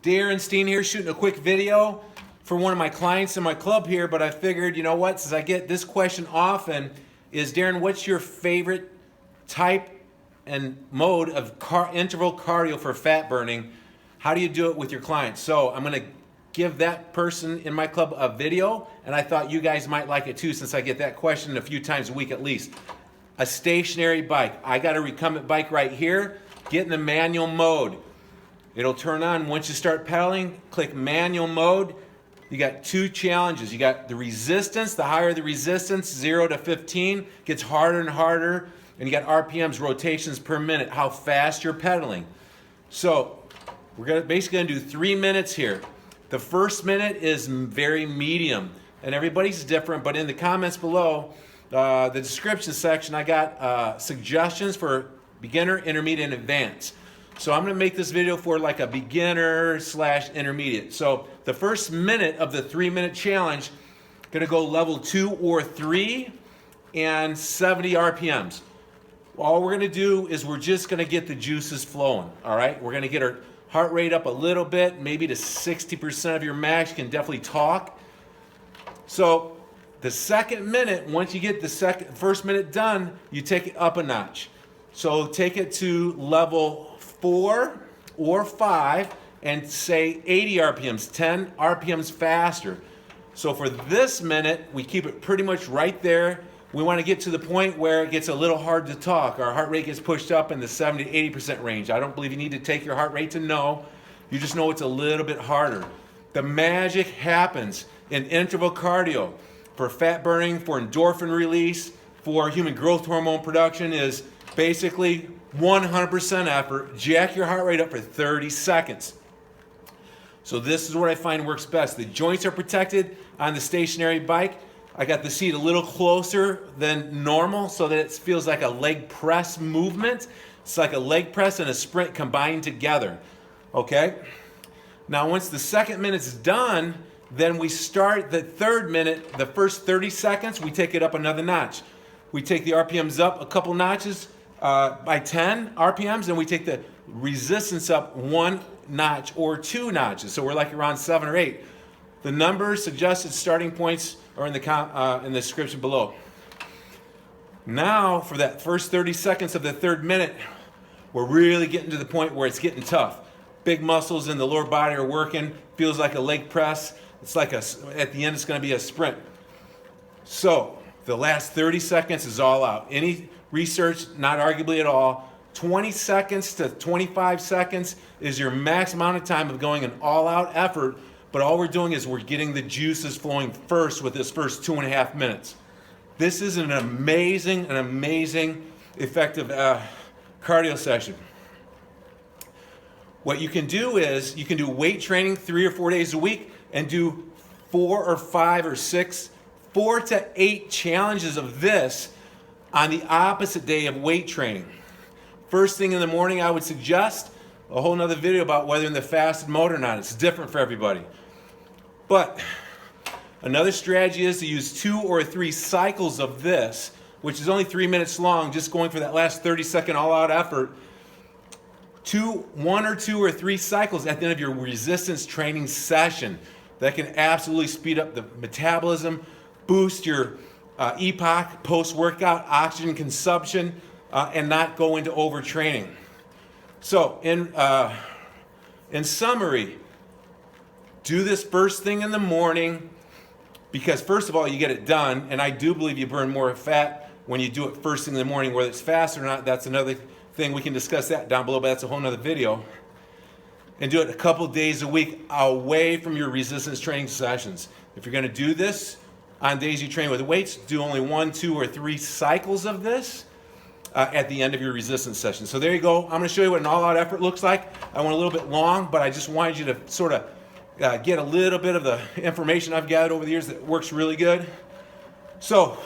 Darren Steen here, shooting a quick video for one of my clients in my club here, but I figured, you know what, since I get this question often, is Darren, what's your favorite type and mode of interval cardio for fat burning? How do you do it with your clients? So I'm gonna give that person in my club a video, and I thought you guys might like it too, since I get that question a few times a week at least. A stationary bike. I got a recumbent bike right here. Get in the manual mode. It'll turn on once you start pedaling. Click manual mode. You got two challenges. You got the resistance. The higher the resistance, 0 to 15, gets harder and harder. And you got RPMs, rotations per minute, how fast you're pedaling. So we're basically gonna do 3 minutes here. The first minute is very medium, and everybody's different, but in the comments below, the description section, I got suggestions for beginner, intermediate, and advanced. So I'm gonna make this video for like a beginner / intermediate. So the first minute of the 3-minute challenge, gonna go level 2 or 3 and 70 RPMs. All we're gonna do is we're just gonna get the juices flowing, all right? We're gonna get our heart rate up a little bit, maybe to 60% of your max. You can definitely talk. So the second minute, once you get the first minute done, you take it up a notch. So take it to level 4 or 5 and say 80 RPMs, 10 RPMs faster. So for this minute, we keep it pretty much right there. We want to get to the point where it gets a little hard to talk. Our heart rate gets pushed up in the 70 to 80% range. I don't believe you need to take your heart rate to know. You just know it's a little bit harder. The magic happens in interval cardio for fat burning, for endorphin release, for human growth hormone production is basically 100% effort. Jack your heart rate up for 30 seconds. So this is what I find works best. The joints are protected on the stationary bike. I got the seat a little closer than normal so that it feels like a leg press movement. It's like a leg press and a sprint combined together, okay? Now once the second minute's done, then we start the third minute. The first 30 seconds, we take it up another notch. We take the RPMs up a couple notches by 10 RPMs, and we take the resistance up 1 notch or 2 notches. So we're like around 7 or 8. The numbers, suggested starting points are in the description below. Now, for that first 30 seconds of the third minute, we're really getting to the point where it's getting tough. Big muscles in the lower body are working. Feels like a leg press. It's like at the end, it's going to be a sprint. So the last 30 seconds is all out. Any research, not arguably at all. 20 seconds to 25 seconds is your max amount of time of going an all-out effort. But all we're doing is we're getting the juices flowing first with this first 2.5 minutes. This is an amazing effective cardio session. What you can do is you can do weight training 3 or 4 days a week and do 4 or 5 or 6, 4 to 8 challenges of this on the opposite day of weight training. First thing in the morning, I would suggest a whole nother video about whether in the fasted mode or not. It's different for everybody. But another strategy is to use 2 or 3 cycles of this, which is only 3 minutes long, just going for that last 30-second all-out effort. 1 or 2 or 3 cycles at the end of your resistance training session. That can absolutely speed up the metabolism, boost your EPOC, post-workout oxygen consumption, and not go into overtraining. So in summary, do this first thing in the morning because first of all, you get it done, and I do believe you burn more fat when you do it first thing in the morning. Whether it's fast or not, that's another thing. We can discuss that down below, but that's a whole nother video. And do it a couple days a week away from your resistance training sessions. If you're gonna do this on days you train with weights, do only 1, 2, or 3 cycles of this at the end of your resistance session. So there you go. I'm gonna show you what an all-out effort looks like. I went a little bit long, but I just wanted you to sort of get a little bit of the information I've gathered over the years that works really good. So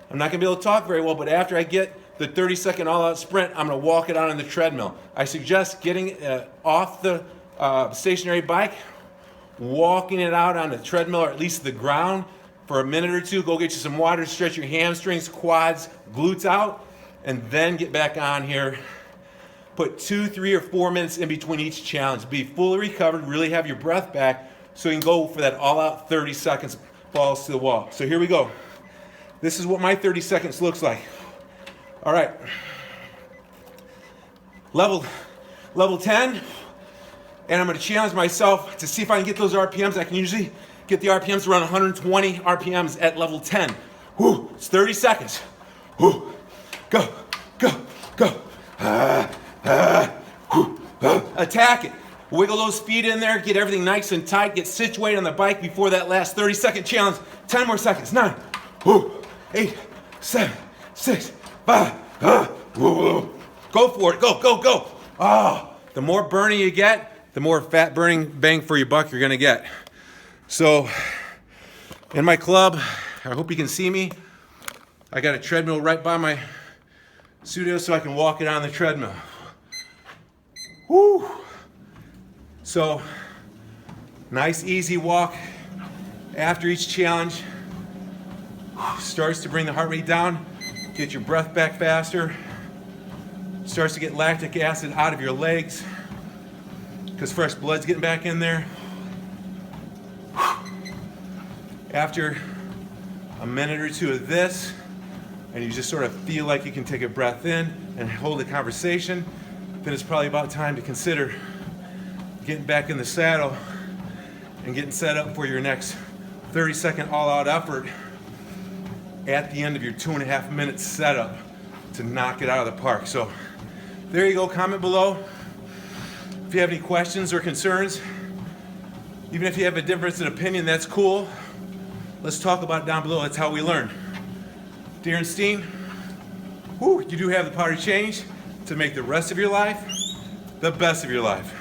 I'm not gonna be able to talk very well, but after I get the 30-second all-out sprint, I'm gonna walk it out on the treadmill. I suggest getting off the stationary bike, walking it out on the treadmill or at least the ground for a minute or two. Go get you some water, stretch your hamstrings, quads, glutes out, and then get back on here Put 2, 3, or 4 minutes in between each challenge. Be fully recovered, really have your breath back so you can go for that all-out 30 seconds, balls to the wall. So here we go. This is what my 30 seconds looks like. All right. Level 10, and I'm going to challenge myself to see if I can get those RPMs. I can usually get the RPMs around 120 RPMs at level 10. Woo, it's 30 seconds. Woo, go, go, go. Attack it. Wiggle those feet in there, get everything nice and tight, get situated on the bike before that last 30-second challenge. 10 more seconds. 9, 8, 7, 6, 5. Go for it. Go, go, go. Oh, the more burning you get, the more fat burning bang for your buck you're going to get. So, in my club, I hope you can see me. I got a treadmill right by my studio so I can walk it on the treadmill. Woo! So, nice easy walk after each challenge. Starts to bring the heart rate down, get your breath back faster. Starts to get lactic acid out of your legs because fresh blood's getting back in there. After a minute or two of this, and you just sort of feel like you can take a breath in and hold a conversation, then it's probably about time to consider getting back in the saddle and getting set up for your next 30-second all-out effort at the end of your 2.5 minute setup to knock it out of the park. So there you go. Comment below if you have any questions or concerns. Even if you have a difference in opinion, that's cool. Let's talk about it down below. That's how we learn. Darren Steen, you do have the power to change to make the rest of your life the best of your life.